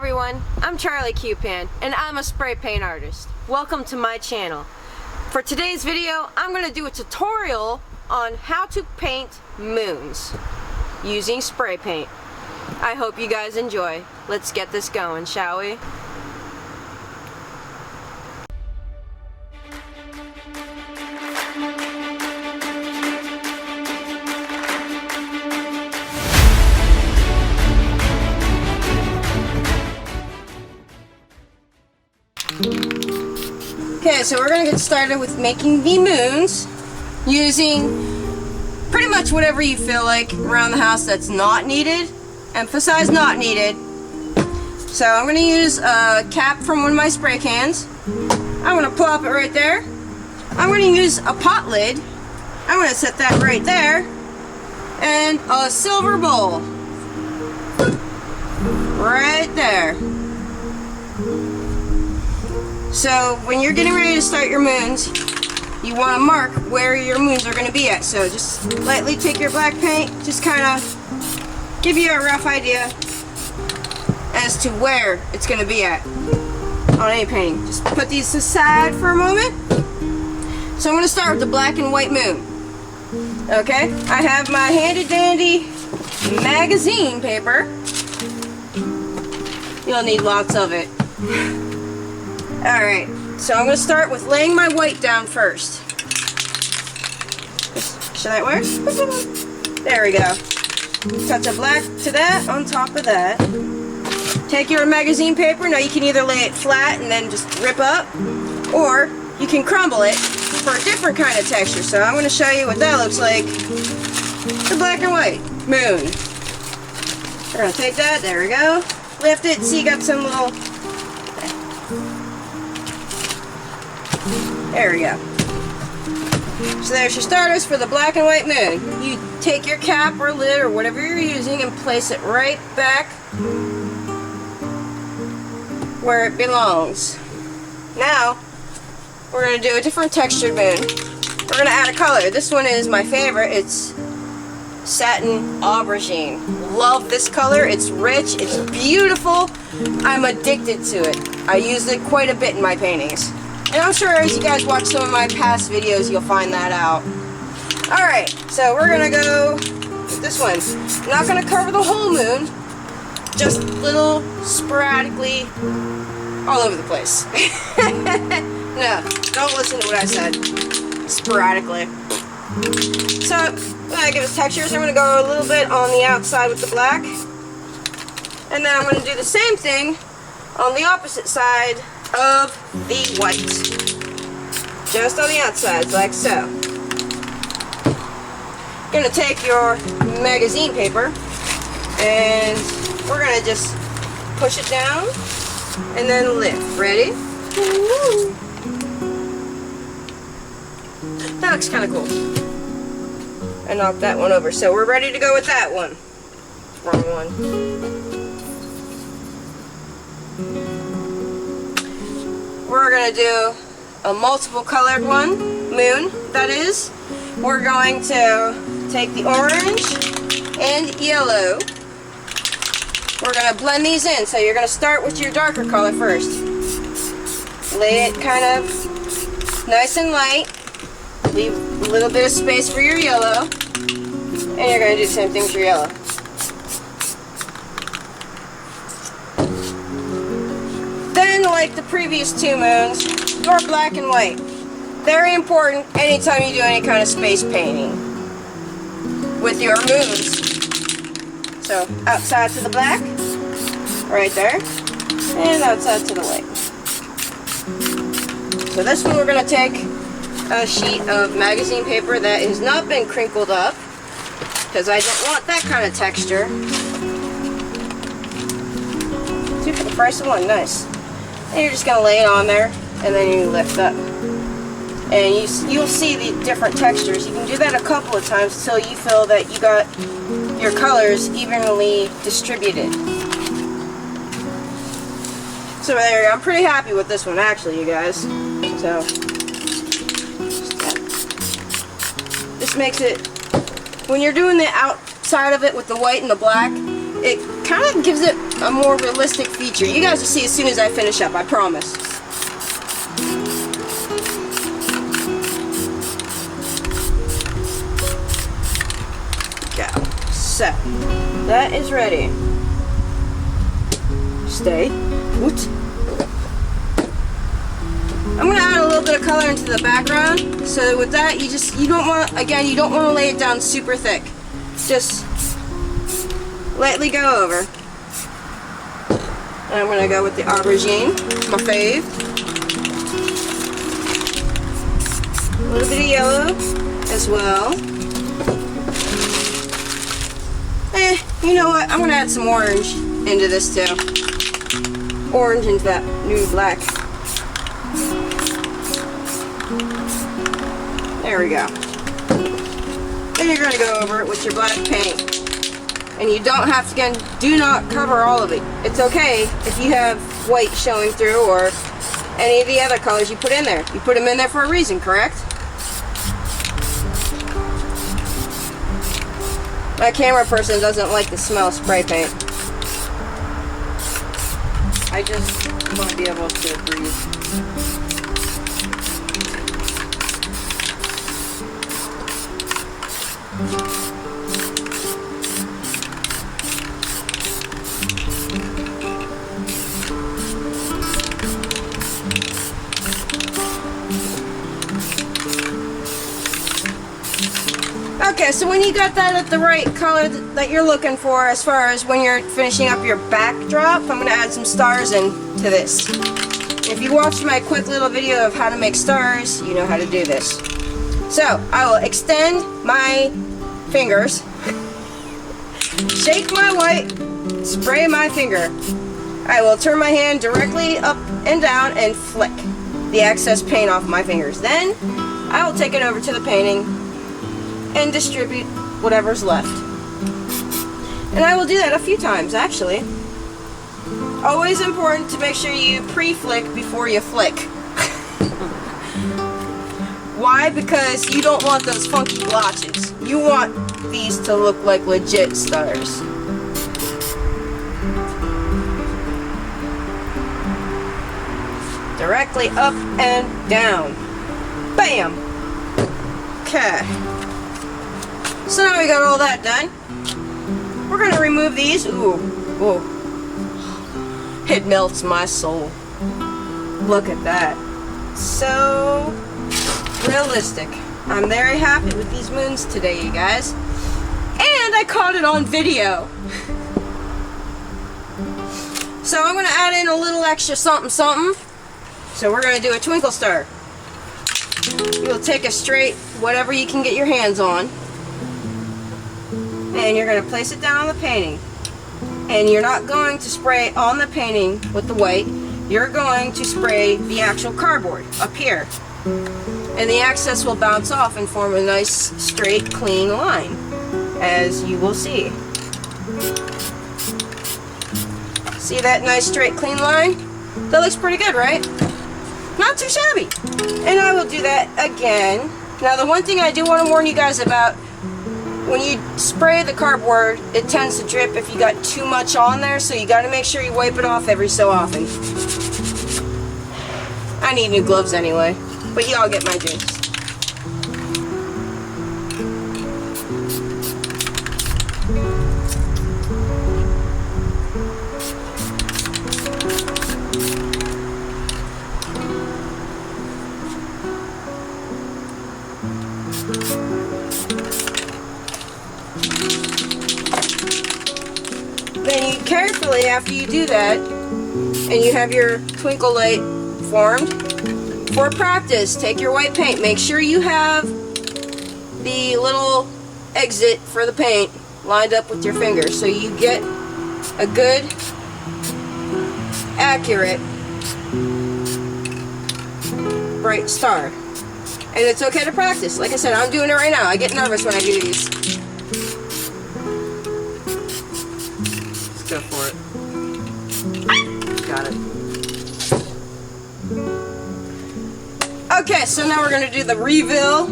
everyone, I'm Charlie Pan, and I'm a spray paint artist. Welcome to my channel. For today's video, I'm going to do a tutorial on how to paint moons using spray paint. I hope you guys enjoy. Let's get this going, shall we? Okay, so we're going to get started with making the moons using pretty much whatever you feel like around the house that's not needed. Emphasize not needed. So I'm going to use a cap from one of my spray cans. I'm going to plop it right there. I'm going to use a pot lid. I'm going to set that right there. And a silver bowl. Right there. So when you're getting ready to start your moons, you want to mark where your moons are going to be at. So just lightly take your black paint, just kind of give you a rough idea as to where it's going to be at on any painting. Just put these aside for a moment. So I'm going to start with the black and white moon. Okay, I have my handy dandy magazine paper. You'll need lots of it. Alright, so I'm going to start with laying my white down first. Should that work? There we go. Cut the black to that, on top of that. Take your magazine paper. Now you can either lay it flat and then just rip up, or you can crumble it for a different kind of texture. So I'm going to show you what that looks like. The black and white moon. We're going to take that, there we go. Lift it, see you got some little... There we go. So there's your starters for the black and white moon. You take your cap or lid or whatever you're using and place it right back where it belongs. Now, we're going to do a different textured moon. We're going to add a color. This one is my favorite. It's satin aubergine. Love this color. It's rich. It's beautiful. I'm addicted to it. I use it quite a bit in my paintings. And I'm sure as you guys watch some of my past videos, you'll find that out. Alright, so we're going to go with this one. I'm not going to cover the whole moon, just little sporadically all over the place. No, don't listen to what I said. Sporadically. So, when I give it textures, I'm going to go a little bit on the outside with the black. And then I'm going to do the same thing on the opposite side of the white. Just on the outsides, like so. You're going to take your magazine paper and we're going to just push it down and then lift. Ready? That looks kind of cool. I knocked that one over. So we're ready to go with that one. Wrong one. We're going to do a multiple colored one, moon, that is. We're going to take the orange and yellow. We're going to blend these in. So you're going to start with your darker color first. Lay it kind of nice and light. Leave a little bit of space for your yellow. And you're going to do the same thing with your yellow. Then, like the previous two moons, your black and white. Very important anytime you do any kind of space painting with your moons. So, outside to the black, right there, and outside to the white. So this one we're going to take a sheet of magazine paper that has not been crinkled up, because I don't want that kind of texture. 2 for the price of 1, nice. And you're just going to lay it on there, and then you lift up. And you'll see the different textures. You can do that a couple of times until you feel that you got your colors evenly distributed. So there you go. I'm pretty happy with this one, actually, you guys. So, this makes it, when you're doing the outside of it with the white and the black, it kind of gives it a more realistic feature. You guys will see as soon as I finish up, I promise. Go. Set. That is ready. Stay. Put. I'm gonna add a little bit of color into the background. So with that, you don't want to lay it down super thick. Just lightly go over. And I'm gonna go with the aubergine, my fave. A little bit of yellow as well. You know what? I'm gonna add some orange into this too. Orange into that new black. There we go. Then you're gonna go over it with your black paint. And you don't have to, again, do not cover all of it. It's okay if you have white showing through or any of the other colors you put in there. You put them in there for a reason, correct? My camera person doesn't like the smell of spray paint. I just want to be able to breathe. Okay, so when you got that at the right color that you're looking for as far as when you're finishing up your backdrop, I'm going to add some stars into this. If you watched my quick little video of how to make stars, you know how to do this. So, I will extend my fingers, shake my white, spray my finger. I will turn my hand directly up and down and flick the excess paint off my fingers. Then, I will take it over to the painting and distribute whatever's left. And I will do that a few times, actually. Always important to make sure you pre-flick before you flick. Why? Because you don't want those funky blotches. You want these to look like legit stars. Directly up and down. Bam! Okay. So now we got all that done. We're going to remove these. Ooh. It melts my soul. Look at that. So realistic. I'm very happy with these moons today, you guys. And I caught it on video. So I'm going to add in a little extra something. So we're going to do a twinkle star. You'll take a straight, whatever you can get your hands on. And you're going to place it down on the painting. And you're not going to spray on the painting with the white. You're going to spray the actual cardboard up here. And the excess will bounce off and form a nice, straight, clean line, as you will see. See that nice, straight, clean line? That looks pretty good, right? Not too shabby. And I will do that again. Now, the one thing I do want to warn you guys about, when you spray the cardboard, it tends to drip if you got too much on there, so you got to make sure you wipe it off every so often. I need new gloves anyway, but y'all get my drift. Then you carefully, after you do that, and you have your twinkle light formed, for practice, take your white paint. Make sure you have the little exit for the paint lined up with your finger so you get a good, accurate, bright star. And it's okay to practice. Like I said, I'm doing it right now. I get nervous when I do these. Go for it. Got it. Okay, so now we're going to do the reveal.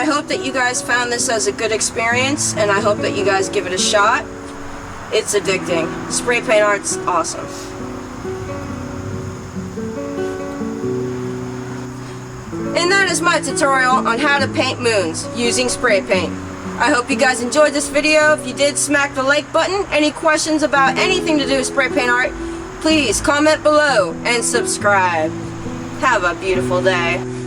hope that you guys found this as a good experience, and I hope that you guys give it a shot. It's addicting. Spray paint art's awesome. And that is my tutorial on how to paint moons using spray paint. I hope you guys enjoyed this video. If you did, smack the like button. Any questions about anything to do with spray paint art, please comment below and subscribe. Have a beautiful day.